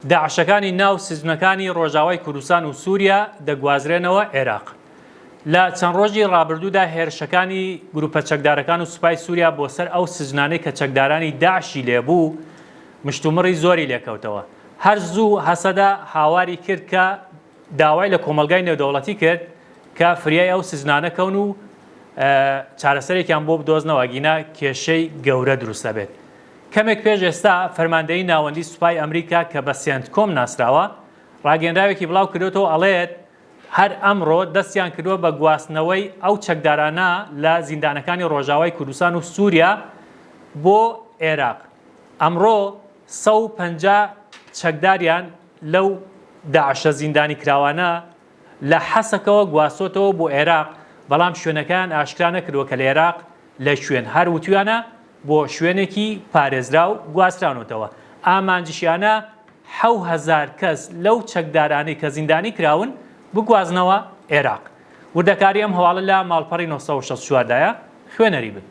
داعشەکانی ناو سزنەکانی ڕۆژاوای کوردستان و سووریا دەگوازرێنەوە عێراق. لە چەند ڕۆژی ڕابردوودا هێرشەکانی گروپە چەکدارەکان و سوپای سووریا بۆ سەر ئەو سزنانەی کە چەکدارانی داعشی لێبوو مشتومڕی زۆری لێکەوتەوە. هەر زوو هەسەدا هاواری کرد کە داوای لە کۆمەلگای نێودەوڵەتی کرد کە فریای ئەو سزنانە کەون و چارەسەرێکیان بۆ بدۆزنەوە گینا کێشەی گەورە دروستە بێت. کەمێک پێش ئێستا فەرماندەی ناوەندی سوپای ئەمریکا کە بە سێنتکۆم ناسراوە ڕاگەندراوێکی بڵاو کردوێتەوە ئەڵێت هەر ئەمڕۆ دەستیان کردووە بە گواستنەوەی ئەو چەکدارانە لە زیندانەکانی ڕۆژاوای کوردستان و سووریا بۆ عێراق. ئەمڕۆ 150 چەکداریان لەو داعشە زیندانی کراوانە لە حەسەکەوە گواستۆتەوە بۆ عێراق، بەڵام شوێنەکان ئاشکرا نەکردووە کە لە عێراق لە شوێن هەر وتویانە بۆ شوێنێکی پارێزرا و گواسترانەوەتەوە. ئامانجیشیانە 7000 کەس لەو چەکدارانەی کە زیندانی کراون بگوازنەوە عێراق. وردەکاری ئەم هەواڵە لە ماڵپەڕی 1964 دایە خوێنەری بن.